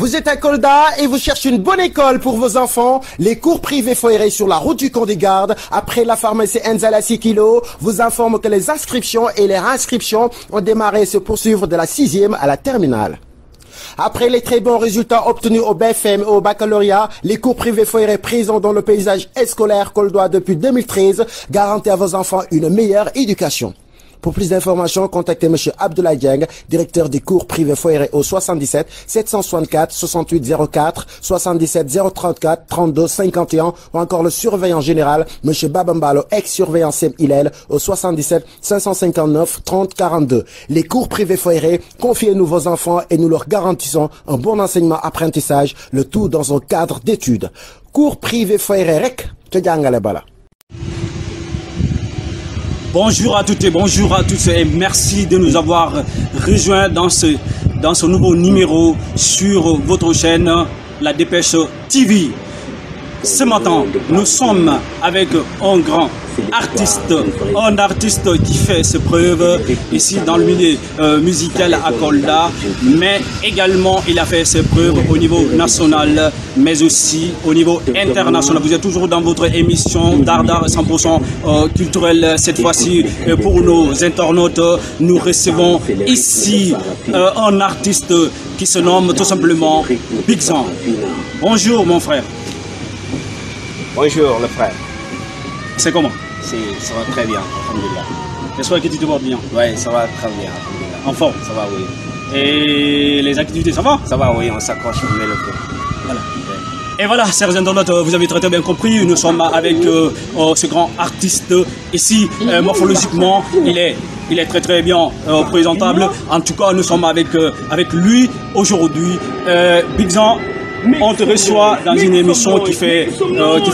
Vous êtes à Kolda et vous cherchez une bonne école pour vos enfants? Les cours privés Foiré sur la route du Camp des Gardes, après la pharmacie Enzala 6 kg, vous informe que les inscriptions et les réinscriptions ont démarré et se poursuivre de la 6e à la terminale. Après les très bons résultats obtenus au BFM et au baccalauréat, les cours privés Foiré présents dans le paysage scolaire coldois depuis 2013 garantissent à vos enfants une meilleure éducation. Pour plus d'informations, contactez M. Abdoulaye Dieng, directeur des cours privés Foiré au 77 764 68 04, 77 034 32 51 ou encore le surveillant général, M. Babambalo, ex-surveillant Sem Hillel au 77 559 30 42. Les cours privés Foiré, confiez-nous vos enfants et nous leur garantissons un bon enseignement-apprentissage, le tout dans un cadre d'études. Cours privés Foiré rek, te jangale bala. Bonjour à toutes et bonjour à tous et merci de nous avoir rejoints dans ce nouveau numéro sur votre chaîne La Dépêche TV. Ce matin, nous sommes avec un grand artiste, un artiste qui fait ses preuves ici dans le milieu musical à Kolda, mais également il a fait ses preuves au niveau national, mais aussi au niveau international. Vous êtes toujours dans votre émission Dardar 100% culturel. Cette fois-ci, pour nos internautes, nous recevons ici un artiste qui se nomme tout simplement Bigzan. Bonjour mon frère. Bonjour le frère. C'est comment? Ça va très bien, alhamdoulilah. J'espère que tu te portes bien. Oui, ça va très bien, alhamdoulilah. En forme? Ça va, oui. Et les activités, ça va? Ça va, oui, on s'accroche, on met le feu. Voilà. Et voilà, chers internautes, vous avez très bien compris, nous sommes avec ce grand artiste ici. Morphologiquement, il est très bien présentable. En tout cas, nous sommes avec lui aujourd'hui. Bigzan, on te reçoit dans une émission qui fait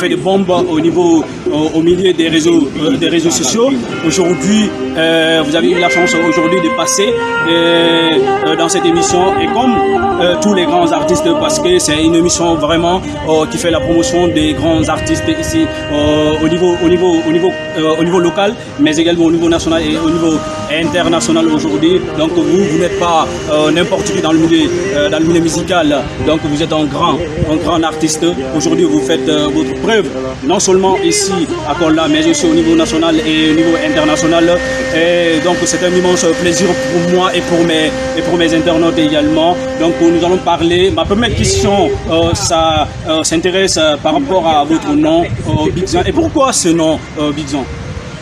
des bombes au milieu des réseaux sociaux. Aujourd'hui, vous avez eu la chance aujourd'hui de passer dans cette émission, et comme tous les grands artistes, parce que c'est une émission vraiment qui fait la promotion des grands artistes ici au niveau local, mais également au niveau national et au niveau international aujourd'hui. Donc vous n'êtes pas n'importe qui dans le milieu musical. Donc vous êtes un grand artiste. Aujourd'hui, vous faites votre preuve, non seulement ici à Kolda, mais aussi au niveau national et au niveau international. Et donc, c'est un immense plaisir pour moi et pour mes internautes également. Donc, nous allons parler. Ma première question, ça s'intéresse par rapport à votre nom, Bigzan. Et pourquoi ce nom, Bigzan?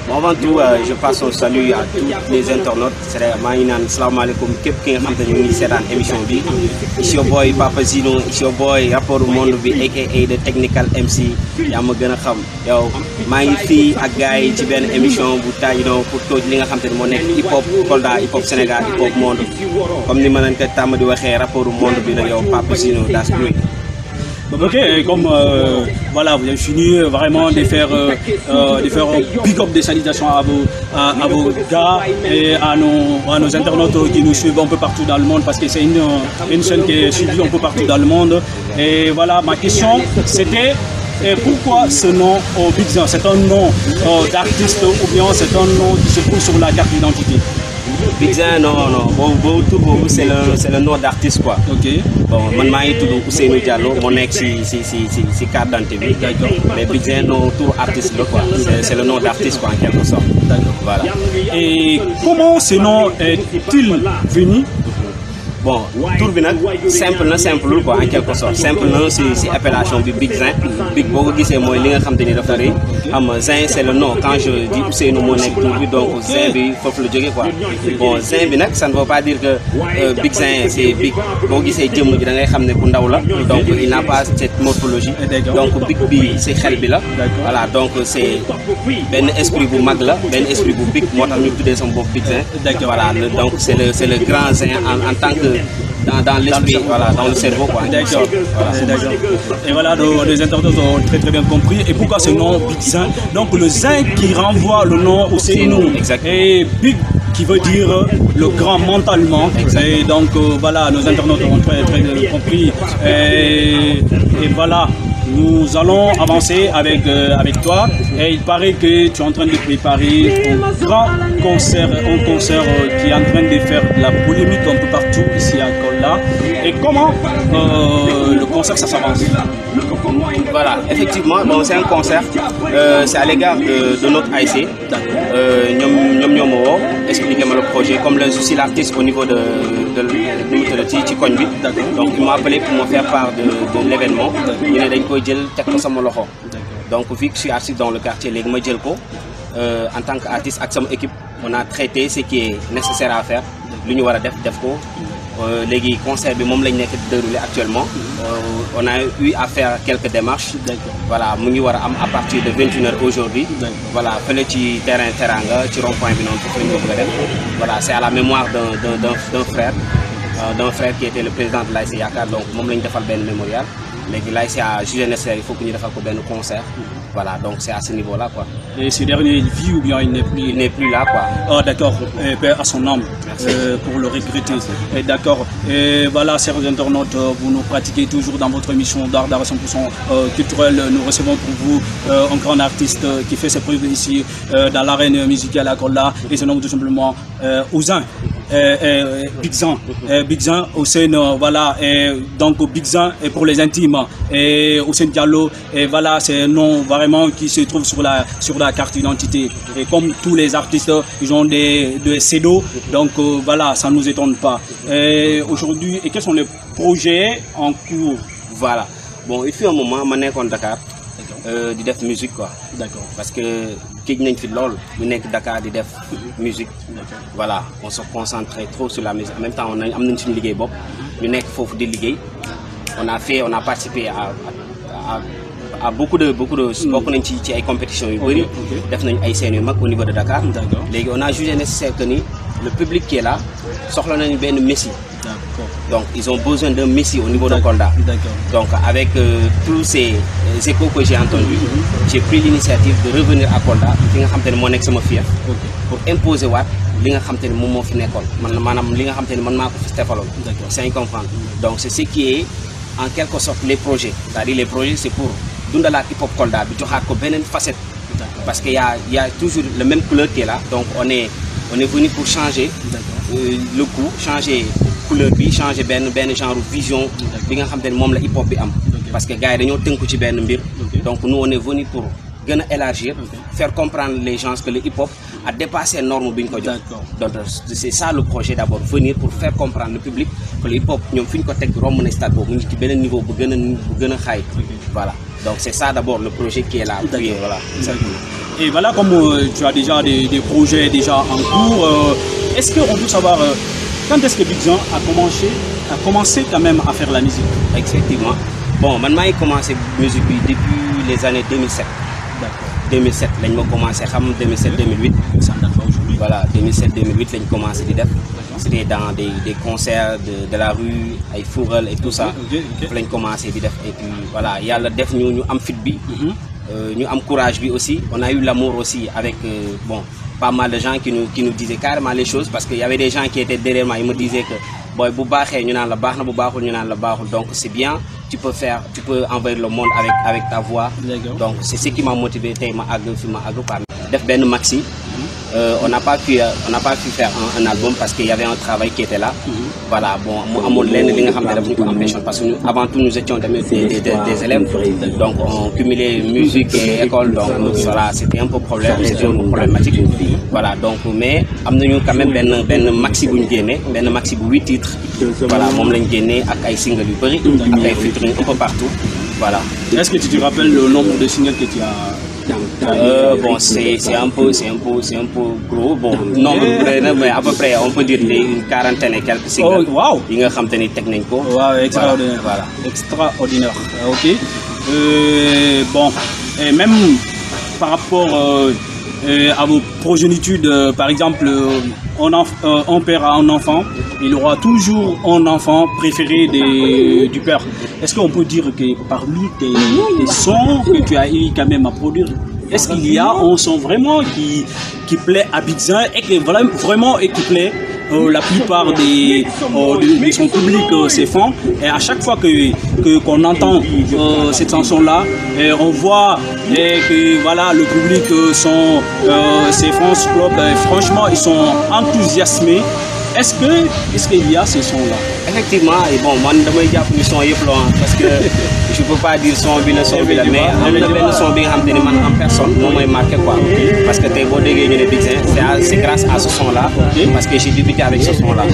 Bon, avant tout, je passe un salut à tous les internautes. Salam alaikum. Kep ki nga xamanteni ñu ngi sétane émission bi. It's your boy Papa Zino, it's your boy rapport monde bi aka the technical MC. Ya ma gëna xam. Yow ma ngi fi ak gaay ci ben émission bu tayino pour toj li nga xamanteni mo nek hip hop Kolda, hip hop Sénégal, hip hop monde. Comme ni ma leen ko tam di waxé rapport monde bi la yow Papa Zino, that's great. Ok, comme voilà, vous avez fini vraiment de faire un big up des salutations à vos gars et à nos internautes qui nous suivent un peu partout dans le monde, parce que c'est une chaîne qui est suivie un peu partout dans le monde. Et voilà, ma question c'était pourquoi ce nom Bigzan? C'est un nom d'artiste ou bien c'est un nom qui se trouve sur la carte d'identité? Bigzan, non, c'est le nom d'artiste quoi. Ok. Bon, man maa ngi tudd Ousseynou Diallo, mon ex si carte d'identité bi. Mais Bigzan, non, tout artiste là quoi. C'est le nom d'artiste quoi en quelque sorte. D'accord. Voilà. Et comment ce nom est-il venu? Bon, tour bi nag simple quoi en quelque sorte. Simple na si appellation bi Bigzan. Big boo ko gisee mooy li nga xam te ni dafa rëy. Xam Zin c'est le nom. Quand je dis Ousseynou moo nekk tour bi, donc Zin bi foofu la jógee quoi. Bon, Zin bi nag ça ne veut pas dire que Bigzan c'est big. Boo gisee jëmm ji da ngay xam ne bu ndaw la. Donc il n'a pas cette morphologie. Donc big bi c'est xel bi la. Voilà, donc c'est benn esprit bu mag la, benn esprit bu big, moo tax ñu tuddee sama bopp Bigzan. Voilà, donc c'est le grand Zin en tant que dans l'esprit, voilà, dans le cerveau quoi. D'accord. Voilà. Et voilà, les internautes ont très bien compris. Et pourquoi ce nom Bigzan? Donc le Zin qui renvoie le nom au Ousseynou. Et Big qui veut dire le grand mentalement. Et donc voilà, nos internautes ont très bien compris. Et voilà. nous allons avancer avec toi. Et il paraît que tu es en train de préparer un grand concert, qui est en train de faire de la polémique un peu partout ici à Kolda. Et comment le concert ça s'avance? Voilà, effectivement, c'est un concert, c'est à l'égard de notre AIC. Expliquez-moi le projet, comme je suis l'artiste au niveau de Tikonbi. Donc ils m'ont appelé pour me faire part de l'événement. Donc vu que je suis artiste dans le quartier, en tant qu'artiste avec son équipe, on a traité ce qui est nécessaire à faire. Les concerts bi mom lañ nek déroulé actuellement. On a eu à faire quelques démarches. Voilà, mu ngi wara am à partir de 21h aujourd'hui. Voilà, fele ci terrain Teranga ci rond-point bi non foofu lañ ko bëgg a def. Voilà, c'est à la mémoire d'un frère qui était le président de l'AIC Yakar. Donc mom lañ defal ben mémorial. Légui l'AIC a jugé nécessaire, il faut que ñu defal ko ben concert. Voilà, donc c'est à ce niveau-là, quoi. Et ce dernier, il vit ou bien il n'est plus? Il n'est plus là, quoi. Ah, d'accord. À son âme, pour le regretter. D'accord. Et voilà, chers internautes, vous nous pratiquez toujours dans votre émission d'art 100% culturel. Nous recevons pour vous un grand artiste qui fait ses preuves ici dans l'arène musicale à Kolda. Et se nomme tout simplement Ouzin. Big Zan au sein, voilà, donc Big Zan est pour les intimes, et au sein Diallo, et voilà, c'est un nom vraiment qui se trouve sur la carte d'identité. Et comme tous les artistes, ils ont des pseudos, donc voilà, ça ne nous étonne pas. Aujourd'hui, et quels sont les projets en cours? Voilà, bon, il fut un moment, je suis en Dakar. Di def musique quoi. D'accord. Parce que géej nañ fi lool ñu nekk Dakar di def musique. Voilà, on se concentrait trop sur la musique. En même temps on am nañ suñu liggéey bopp ñu nekk foofu di liggéey. On a participé à beaucoup de bokk nañ ci ay compétitions yu bëri. Def nañ ay scènes yu mag au niveau de Dakar. Léegi on a jugé nécessaire que ni le public qui est là soxla nañu benn messie. Donc ils ont besoin d'un messie au niveau de Kolda. Donc avec tous ces échos que j'ai entendus, j'ai pris l'initiative de revenir à Kolda fi nga xamante ne moo nekk sama fief pour imposer waat li nga xamante ne moom moo fi nekkoon maanaam li nga xamante ne man maa ko fi stefaloon. C'est comprendre. Donc c'est ce qui est en quelque sorte les projets. C'est-à-dire les projets c'est pour dundalaat hip hop Kolda bi joxaat ko beneen facette. Parce qu'il y a toujours le même couleur qui est là. Donc on est venu pour changer le coup, changer couleur bi, changer ben genre vision bi nga xamantene mom la hip hop bi am. Parce que gars yi dañoo tënku ci ben mbir. Donc nous on est venu pour gën a élargir, faire comprendre les gens que le hip hop a dépassé norme bi ñu ko jox. Donc c'est ça le projet d'abord, venir pour faire comprendre le public que le hip hop ñom fiñ ko tek romb na stade boobu mu ngi ci beneen niveau bu gën a xaay. Voilà. Donc c'est ça d'abord le projet qui est là. Puis, voilà. Et voilà, comme tu as déjà des projets déjà en cours, est-ce qu'on peut savoir quand est-ce que Big Zan a commencé quand même à faire la musique? Effectivement. Bon, maintenant j'ai commencé la musique depuis les années 2007. D'accord. 2007, j'ai commencé, 2007-2008. Voilà, 2007-2008, j'ai commencé à faire. C'était dans des concerts de la rue, avec Fourel et tout ça. J'ai commencé à faire. Et puis voilà, il y a le def, nous avons fait bi. Nous avons courage aussi. On a eu l'amour aussi avec bon, pas mal de gens qui nous disaient carrément les choses, parce qu'il y avait des gens qui étaient derrière moi, ils me disaient que boy, donc c'est bien, tu peux envahir le monde avec ta voix. Donc c'est ce qui m'a motivé, def ben maxi. On n'a pas pu faire un album parce qu'il y avait un travail qui était là. Voilà, bon, parce que avant tout nous étions des élèves, donc on cumulait musique et école, donc voilà, c'était un peu problématique. Voilà, donc mais nous quand même ben maxi bu ñu génné, ben maxi bu 8 titres. Voilà, mom lañu génné ak ay singles yu bari, ak ay featuring un peu partout. Voilà. Est-ce que tu te rappelles le nombre de singles que tu as? Bon, c'est un peu gros. Bon, nombre mais à peu près, on peut dire une quarantaine et quelques singles. Oh, wow! Il y a technique. Wow, extraordinaire. Voilà. Extraordinaire. Ok. Bon, et même par rapport à vos progénitudes, par exemple, un père a un enfant, il aura toujours un enfant préféré du père. Est-ce qu'on peut dire que parmi tes sons que tu as eu quand même à produire, est-ce qu'il y a un son vraiment qui plaît à Big Zan et qui vraiment et qui plaît la plupart de son public ses fans. Et à chaque fois qu'on entend cette chanson-là, on voit que voilà, le public, ses fans club, franchement, ils sont enthousiasmés. Est-ce qu'il y a ces sons-là? Effectivement, et bon, moi, je vais dire que son est parce que je ne peux pas dire son bien, mais le son bien en personne, moi, je marqué quoi. Parce que tu es beau de gagner c'est grâce à ce son-là, parce que j'ai débuté avec ce son-là.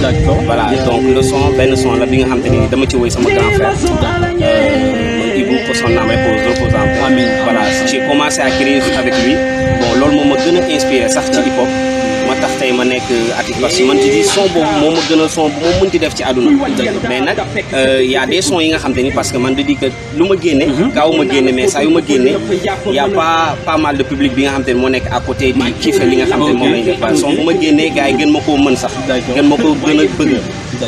Voilà, donc le son là, bien de me tuer, c'est mon grand frère. Il vous pour son âme et pour reposant. Voilà, j'ai commencé à créer avec lui. Bon, l'autre moment me inspiré, ça c'est hip-hop. ma tax tey ma nekk artiste parce que man ci di son boobu moo ma gën a son bu ma mënti def ci àdduna mais nag y a des sons yi nga xam te ni parce que man da di que lu ma génne gaaw ma génne mais saa yu ma génne y a pas mal de public bi nga xam te ni moo nekk à côté di kiife li nga xam te ni moom lañ def son bu ma génnee gars yi gën ma koo mën sax gën ma ko gën a bëgg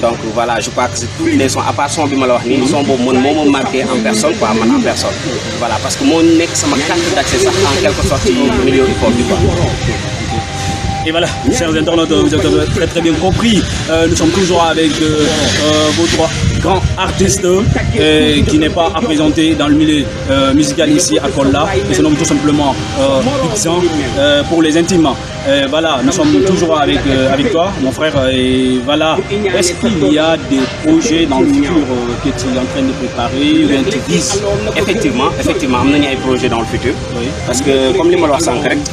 donc voilà je crois que c'est tous les sons à part son bi ma la wax nii son boobu man moo ma marqué en personne quoi man en personne voilà parce que moo nekk sama carte d'accès sax en quelque sorte ci milieu hip-hop bi quoi. Et voilà, chers internautes, vous avez très très bien compris. Nous sommes toujours avec vos trois grands artistes qui n'est pas à présenter dans le milieu musical ici à Kolda. Ils se nomment tout simplement Bigzan pour les intimes. Voilà, nous sommes toujours avec toi, mon frère. Et voilà, est-ce qu'il y a des projets dans le futur que tu es en train de préparer ou bien tu vises? Effectivement, il y a des projets dans le futur. Oui. Parce que comme les Malois sont corrects,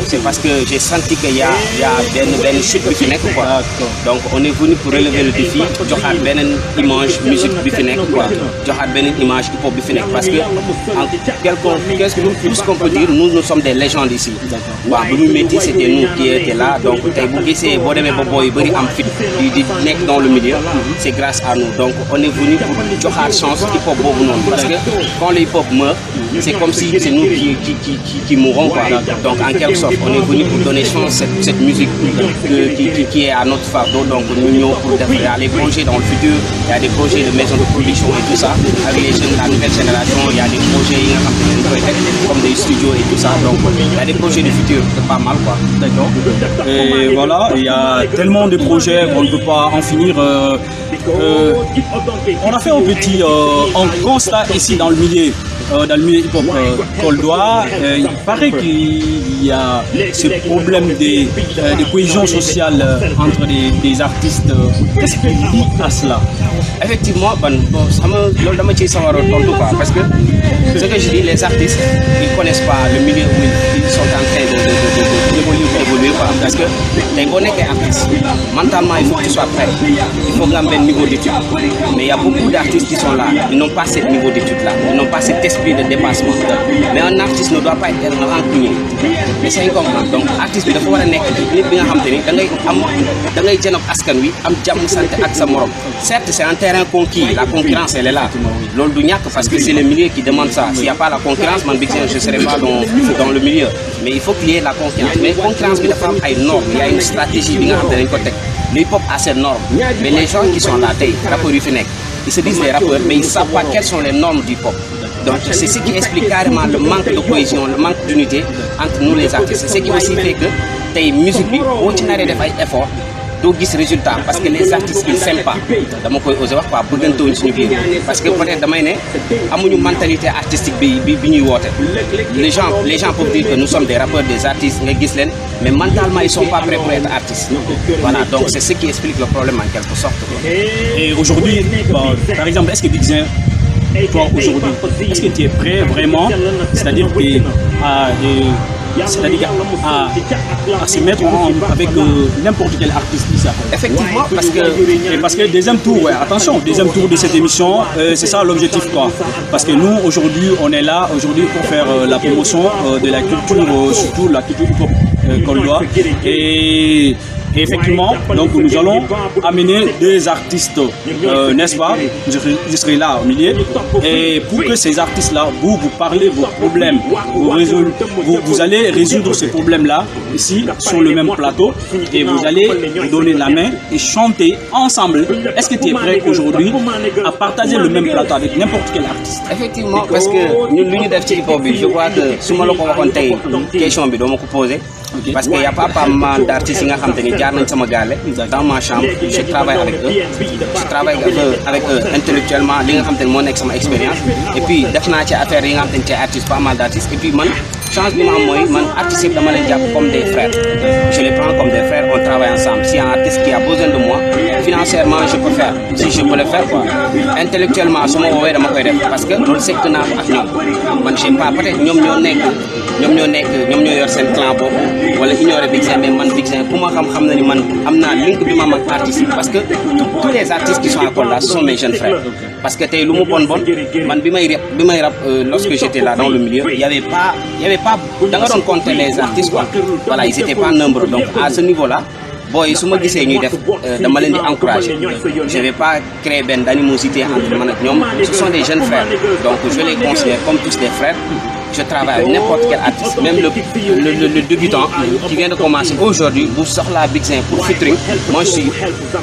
c'est parce que j'ai senti qu'il y a une chute du Finek. Donc on est venu pour relever le défi, joxaat beneen image musique du Finek, joxaat beneen image hip-hop du Finek. Parce que tout ce qu'on peut dire, nous sommes des légendes ici. Waaw bu ñu métti c'était nous qui étions là donc tey bu gisee boo demee ba booy yu bëri am fit di nekk dans le milieu c'est grâce à nous donc on est venu pour joxaat chance hip-hop boobu noonu parce que quand le hip-hop meurt c'est comme si c'est nous qui mourons quoi donc en quelque sorte on est venu pour donner chance cette musique qui est à notre fardeau donc nous ñëw pour def il y a les projets dans le futur il y a des projets de maisons de production et tout ça avec les jeunes la nouvelle génération il y a des projets yi nga xam ne koy teg comme des studios et tout ça donc il y a des projets du futur c'est pas mal quoi. D'accord. Et voilà, il y a tellement de projets qu'on ne peut pas en finir. On a fait un petit constat ici dans le milieu hip-hop coldois. Il paraît qu'il y a ce problème de cohésion sociale entre des artistes. Qu'est-ce qui dit à cela? Effectivement, parce que ce que je dis, les artistes, ils ne connaissent pas le milieu où ils sont en train d'évoluer. Parce que les bonnets qui sont artistes, mentalement, il faut que tu sois prêt. Il faut gagner un niveau d'études. Mais il y a beaucoup d'artistes qui sont là, ils n'ont pas ce niveau d'études-là, ils n'ont pas cet esprit de dépassement. Mais un artiste ne doit pas être rancunier. Mais c'est incompréhensible. Donc, l'artiste, il faut certes, c'est un terrain conquis, la concurrence elle est là. Parce que c'est le milieu qui demande ça. S'il n'y a pas la concurrence, je ne serais pas dans le milieu. Mais il faut qu'il y ait la concurrence. Mais la concurrence, il y a une norme, il y a une stratégie. Le hip-hop a ses normes. Mais les gens qui sont là, ils se disent les rappeurs, mais ils ne savent pas quelles sont les normes du hip-hop. Donc c'est ce qui explique carrément le manque de cohésion, le manque d'unité entre nous les artistes. C'est ce qui aussi fait que tes musiques, on a des efforts. doo gis résultat parce que les artistes ils s'aiment pas dama koy osé wax quoi bëggantewuñ suñu biir parce que peut-être damay ne amuñu mentalité artistique bi ñuy woote les gens peuvent dire que nous sommes des rappeurs des artistes nga gis leen mais mentalement ils sont pas prêts pour être artistes voilà donc c'est ce qui explique le problème en quelque sorte. Et aujourd'hui par exemple est-ce que Bigzan toi aujourd'hui est-ce que tu es prêt vraiment c'est-à-dire à se mettre avec n'importe quel artiste ça. Effectivement, parce que deuxième tour, ouais, attention, deuxième tour de cette émission, c'est ça l'objectif quoi. Parce que nous aujourd'hui, on est là aujourd'hui pour faire la promotion de la culture, surtout la culture hip-hop coldois. Et effectivement, donc nous allons amener des artistes, n'est-ce pas? Je serai là au milieu. Et pour que ces artistes-là, vous parlez vos problèmes, vous allez résoudre ces problèmes-là ici sur le même plateau et vous allez vous donner la main et chanter ensemble. Est-ce que tu es prêt aujourd'hui à partager le même plateau avec n'importe quel artiste? Effectivement, parce que nous, je crois que si je me question, Parce qu'il n'y a pas mal d'artistes qui sont dans ma chambre, je travaille avec eux. Je travaille avec eux intellectuellement, c'est mon expérience. Et puis, je fais artistes, pas mal d'artistes. Et puis, chance de moi, artiste comme des frères. Je les prends comme des frères, on travaille ensemble. Si un artiste qui a besoin de moi, financièrement, je peux faire. Si je peux le faire, quoi. Intellectuellement, je peux le faire. Parce que je sais que je sais pas, peut-être ñom ñoo yor sen clan bobu wala ignorer Big Zin mais man Big Zin kuma xam na ni man amna link bi ma ak artiste parce que tous les artistes qui sont à Kolda sont mes jeunes frères parce que tay lu mu bon man bi may rap lorsque j'étais là dans le milieu il y avait pas da nga don compter les artistes quoi voilà ils étaient pas nombreux donc à ce niveau là boy suma gisee ñuy def dama leen di encourager je vais pas créer ben d'animosité entre man ak ñom ce sont des jeunes frères donc je les considère comme tous des frères. Je travaille avec n'importe quel artiste, même le débutant qui vient de commencer aujourd'hui, vous sortez la Big Zin pour featuring. Moi, je suis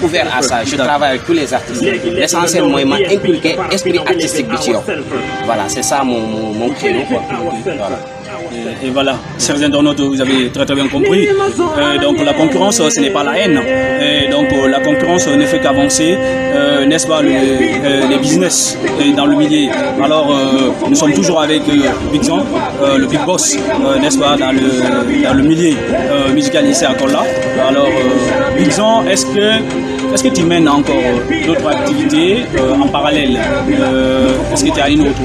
ouvert à ça. Je travaille avec tous les artistes. L'essentiel, moi, il m'a inculqué l'esprit artistique du Tio. Voilà, c'est ça mon créneau. Voilà. Et voilà, chers internautes, vous avez très bien compris. Donc la concurrence, ce n'est pas la haine. Et donc la concurrence ne fait qu'avancer, n'est-ce pas, les business dans le milieu. Alors nous sommes toujours avec Big Zin, le Big Boss, n'est-ce pas, dans le milieu musical ici à Kolda. Alors Big Zin, est-ce que tu mènes encore d'autres activités en parallèle? Est-ce que tu as une autre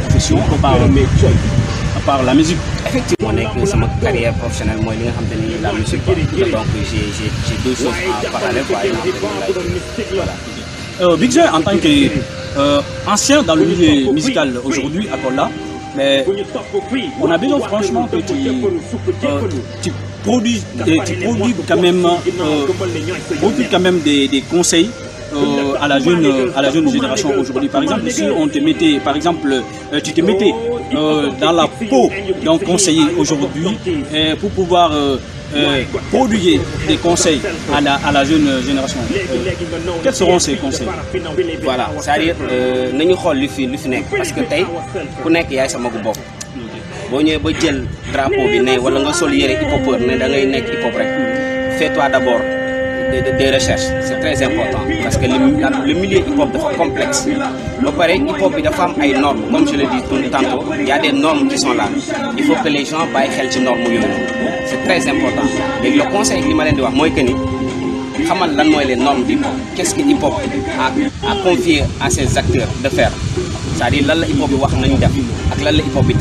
profession à part la musique? Effectivement, c'est ma carrière professionnelle, moi, la musique. Donc j'ai deux choses en parallèle. Voilà. Big Zin, en tant qu'ancien dans le milieu musical aujourd'hui à Kolda, mais on a besoin franchement que tu produis quand même des conseils à la jeune génération aujourd'hui. Par exemple, si on te mettait, tu te mettais dans la peau d'un conseiller aujourd'hui pour pouvoir produire des conseils à la jeune génération. Quels seront ces conseils? Voilà, c'est-à-dire nous avons parce que ku nek yaay sama gu bop bo ñëw ba jël drapeau bi né wala nga sol yéré hip hopeur né da ngay nek hip hop rek fais-toi d'abord des recherches, c'est très important parce que le milieu hip-hop est complexe. Pareil, hip-hop il y a des normes, comme je le dis tantôt, il y a des normes qui sont là. Il faut que les gens aient ces normes. C'est très important. Et le conseil que je vais dire, moi, c'est les normes du hip-hop. Qu'est-ce que hip-hop a confié à ses acteurs de faire? C'est-à-dire, là, le hip-hop est hip-hop est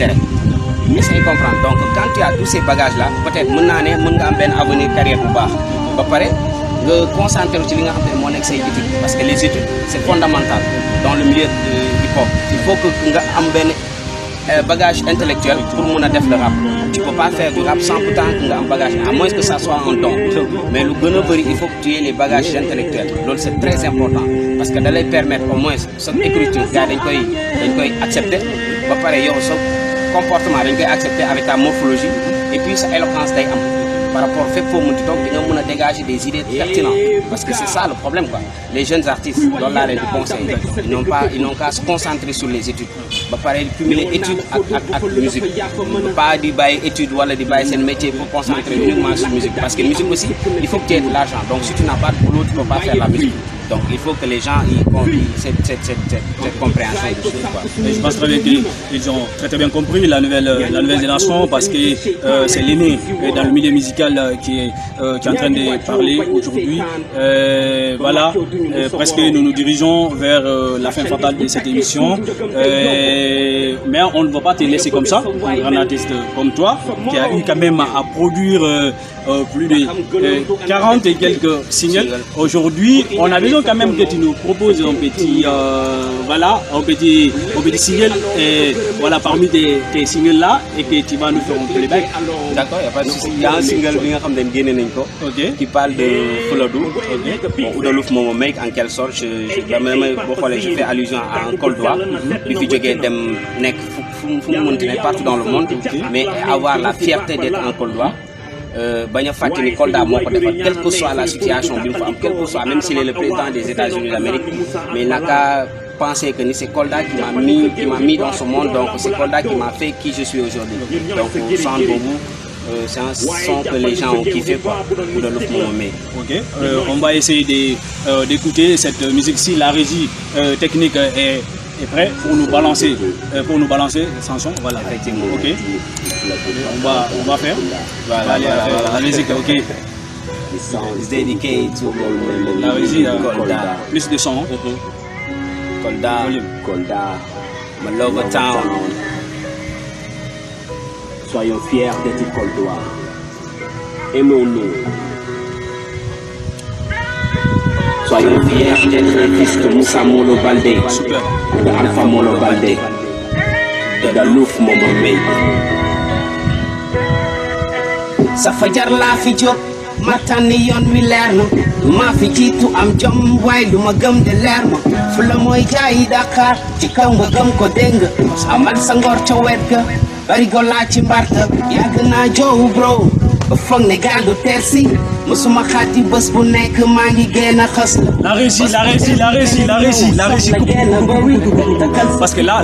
essayez de comprendre. Donc, quand tu as tous ces bagages-là, peut-être que tu as un avenir carrière pour bas. Pareil, concentrer sur parce que les études c'est fondamental dans le milieu du hip-hop. Il faut que tu aies un bagage intellectuel pour faire le rap. Tu ne peux pas faire du rap sans pourtant que un bagage, à moins que ça soit un don. Mais le il faut que tu aies les bagages intellectuels. Donc c'est très important parce que ça va permettre au moins cette écriture accepter. Pareil, son comportement accepter avec ta morphologie et puis sa éloquence par rapport au fait pour nous dégager des idées pertinentes parce que c'est ça le problème quoi. Les jeunes artistes dans l'arrêt de conseil ils n'ont qu'à se concentrer sur les études pareil cumuler études avec musique pas du bail études ou du bail c'est un métier pour concentrer uniquement sur la musique parce que la musique aussi il faut que tu aies de l'argent donc si tu n'as pas de boulot tu ne peux pas faire la musique. Donc il faut que les gens aient cette compréhension des choses. Et je pense très bien qu'ils ont très bien compris la nouvelle génération parce que c'est l'aîné dans le milieu musical qui est en train de parler aujourd'hui. Voilà, presque nous nous dirigeons vers la fin fatale de cette émission. Mais on ne va pas te laisser comme ça, un grand artiste comme toi qui a eu quand même à produire plus de 40 et quelques singles. Aujourd'hui, on a besoin quand même que tu nous proposes un petit single et voilà parmi tes singles là et que tu vas nous faire un playback. D'accord, il n'y a pas de souci. Il y a un single qui parle de Fulodou, ou de Louf Momo Make en quelque sorte. Je fais allusion à un Koldois, partout dans le monde, mais avoir la fierté d'être un Koldois. Quelle que soit la situation, quel que soit, même s'il est le président des États-Unis d'Amérique, mais il n'a qu'à penser que c'est Kolda qui m'a mis dans ce monde, donc c'est Kolda qui m'a fait qui je suis aujourd'hui. Donc, sans Bobo, c'est un son que les gens ont kiffé quoi. Oudalouf Momomé. Ok, on va essayer d'écouter cette musique-ci. La régie technique est prête pour nous balancer Samson. Voilà, effectivement. Ok, on va faire. Voilà, la musique. Ok. It's dedicated to la régie. Kolda. Plus de son. Kolda. My lover town. Soyons fiers d'être Koldois. Aimons-nous. Soyons fiers d'être un fils de Moussa Molo Baldé, de Alpha Molo Baldé, de Dalouf Momomé. Sa fajar laa fi jóg ma tànn yoon wi leer na maa fi jiitu am jom waaye lu ma gëm de leer ma fu la mooy jaayi Dakar ci kaw nga gëm ko dégg nga amal sa ngor ca wet ga barigo laa ci mbarta yàgg naa joowu bro ba foog ne gaal du teer si musuma xaati bés bu nekk maa ngi génn xës la régie parce que là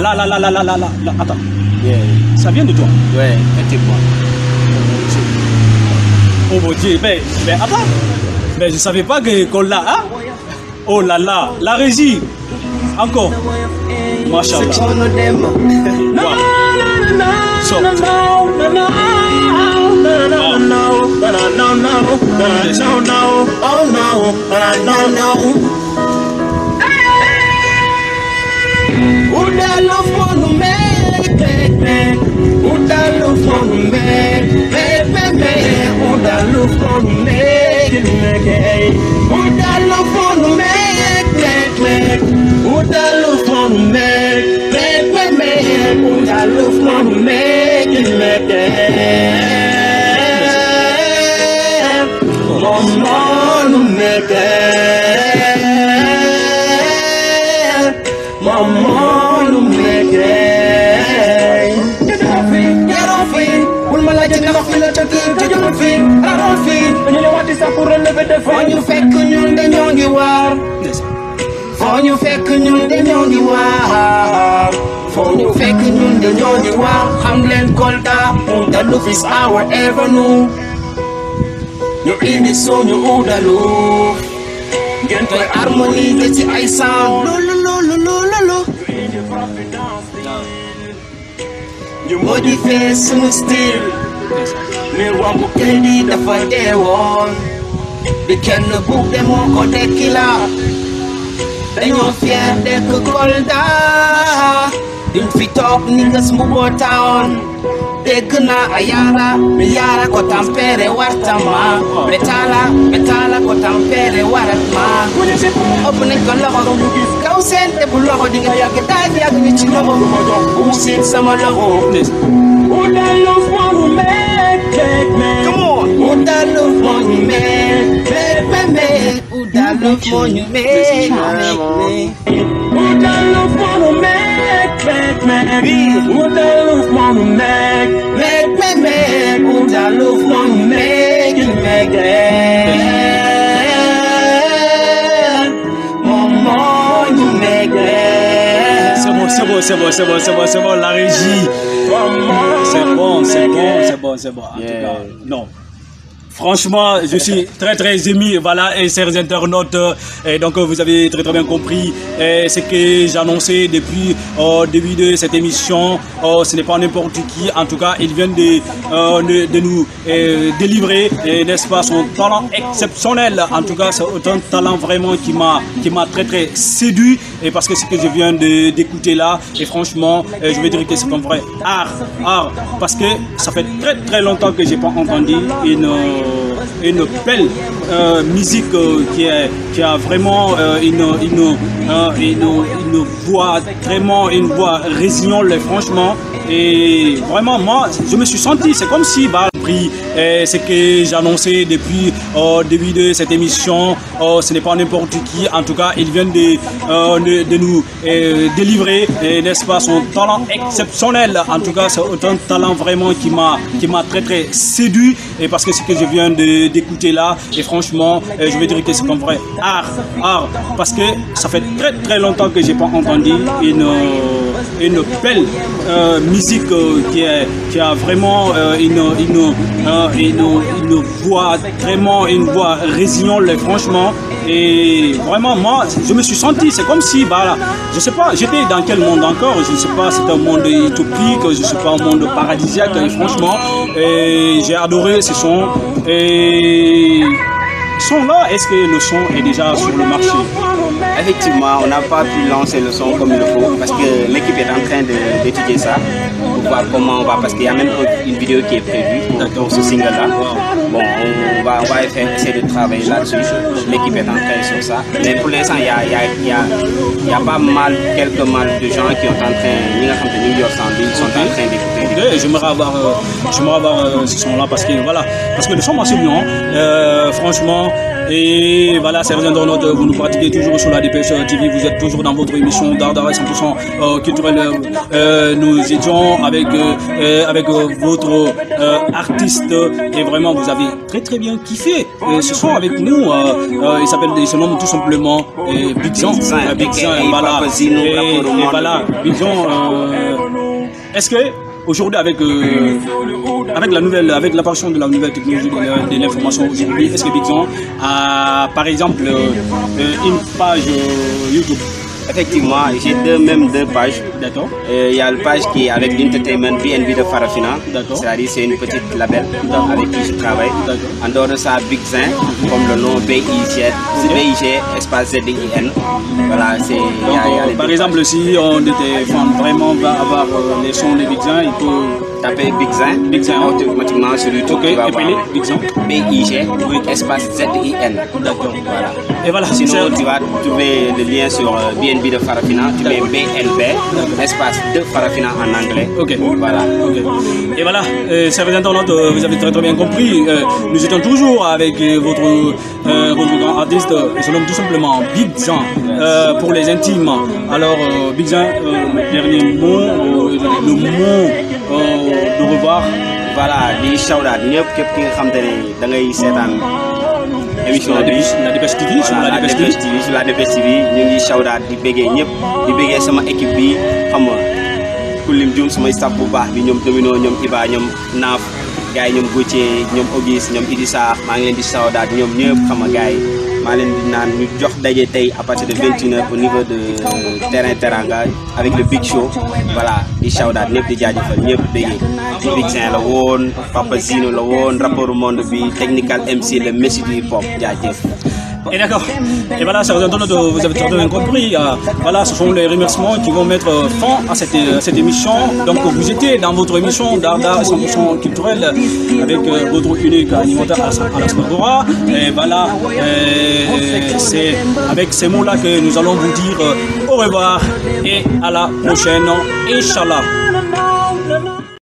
attends ça vient de toi. Ouais, effectivement. Oh mon Dieu, mais attends, mais je savais pas que Kolda, hein? Oh là là, la régie, encore, machallah. Fonyu fekk ñun dañoo ngi waar fonyu fekk ñun dañoo ngi waar fonyu fekk ñun dañoo ngi waar xam leen Kolda Oudalouf is our avenue ñu indi suñu Oudalouf ngeen koy harmoniser ci ay sound lu ñu modifier suñu style mais wambu kendi dafa deewoon bi kenn buug de moo ko dekki la dañoo fier dekk Kolda duñ fi toog ni nga Smougo Town dégg naa a yaara ko tampere wartama betala ko tampere waratma ëpp nañ ko loxo kaw seen te bu loxo di nga yàgg daaj yàgg ni ci loxo bu siit sama loxo Oudalouf Momomé come on Oudalouf Momomé Oudalouf Momomé Oudalouf Momomé Oudalouf Momomé Oudalouf Momomé C'est bon, la régie. C'est bon. En tout cas, non. Franchement, je suis très ému, voilà, et chers internautes, et donc vous avez très bien compris ce que j'annonçais depuis le début de cette émission. Ce n'est pas n'importe qui, en tout cas, il vient de nous délivrer, n'est-ce pas, son talent exceptionnel. En tout cas, c'est un talent vraiment qui m'a très séduit, et parce que ce que je viens d'écouter là, et franchement, je vais dire que c'est un vrai art, parce que ça fait très longtemps que j'ai pas entendu une belle musique qui a vraiment une voix résiliente, franchement. Et vraiment, moi, je me suis senti, c'est comme si ce que j'annonçais depuis le début de cette émission, ce n'est pas n'importe qui, en tout cas, il vient de nous délivrer, n'est-ce pas, son talent exceptionnel. En tout cas, c'est un talent vraiment qui m'a très séduit, et parce que ce que je viens d'écouter là, et franchement, je vais dire que c'est un vrai art, parce que ça fait très longtemps que j'ai pas entendu une belle musique qui a vraiment une voix, vraiment une voix résiliente, franchement. Et vraiment, moi, je me suis senti, c'est comme si, voilà, je sais pas, j'étais dans quel monde encore, je ne sais pas, c'est un monde utopique, je ne sais pas, un monde paradisiaque, et franchement, j'ai adoré ces sons. Et sont là, est-ce que le son est déjà sur le marché? Effectivement, on n'a pas pu lancer le son comme il le faut parce que l'équipe est en train d'étudier ça pour voir comment on va, parce qu'il y a même une vidéo qui est prévue pour ce single-là. Bon, on va essayer de travailler là-dessus. L'équipe est en train sur ça. Mais pour l'instant, il y a pas mal, quelques mal de gens qui sont en train, ils sont en train d'écouter. J'aimerais avoir ce son-là parce que le son marche bien, franchement. Et voilà, c'est internautes, vous nous pratiquez toujours sur la Dépêche TV, vous êtes toujours dans votre émission Dardara 100% culturel. Nous étions avec votre artiste et vraiment vous avez très très bien kiffé ce soir avec nous. Il se nomme tout simplement Big Zan. Voilà. Et voilà, Big Zan. Est-ce que aujourd'hui, avec l'apparition de la nouvelle technologie de l'information aujourd'hui, est-ce que Big Zan a par exemple une page YouTube? Effectivement, j'ai deux pages. D'accord. Il y a une page qui est avec l'entertainment BNB de Farafina. D'accord. C'est-à-dire c'est une petite label avec qui je travaille. D'accord. En dehors de ça, Big Zan, comme le nom BIG, espace ZIN. Voilà, c'est. Par exemple, si on était vraiment va avoir les sons de Big Zan, il faut taper Big Zan automatiquement sur YouTube. Ok, épelé Big Zan. BIG, espace ZIN. D'accord. Voilà. Et voilà. Sinon, tu vas trouver le lien sur BNB de Farafina. Tu mets BNB, espace de Farafina en anglais. Ok. Voilà. Ok. Et voilà, chers internautes, vous avez très très bien compris. Nous étions toujours avec votre grand artiste, il se nomme tout simplement Big Zan. Pour les intimes. Alors, Big Zan, le dernier mot, le mot de revoir. Voilà, di shout-out ñëpp képp ki nga xam te ne da ngay seetaan émission bi la Dépêche TV sur la Dépêche TV ñu ngi shout-out di béggee ñëpp di béggee sama équipe bi xam nga ku lim juum sama staff bu baax bi ñoom Domino ñoom Iba ñoom Naaf gars yi ñoom Gauthier ñoom Auguste ñoom Idissa maa ngi leen di shout-out ñoom ñëpp xam nga gars yi maa leen di naan ñu jox daje tey à partir de 21h au niveau de terrain Teranga avec le Big Show. Voilà di shout-out ñëpp di jaajëfal ñëpp béggee Big Zan la woon Papa Zino la woon rapport au monde bi Technical MC le Messi du hip hop jaajëf. Et d'accord. Et voilà, chers internautes, vous avez très bien compris. Voilà, ce sont les remerciements qui vont mettre fin à cette émission. Donc, vous étiez dans votre émission Dardara 100% culturel avec votre unique animateur Alaska Gora. Et voilà, c'est avec ces mots-là que nous allons vous dire au revoir et à la prochaine. Inch'Allah.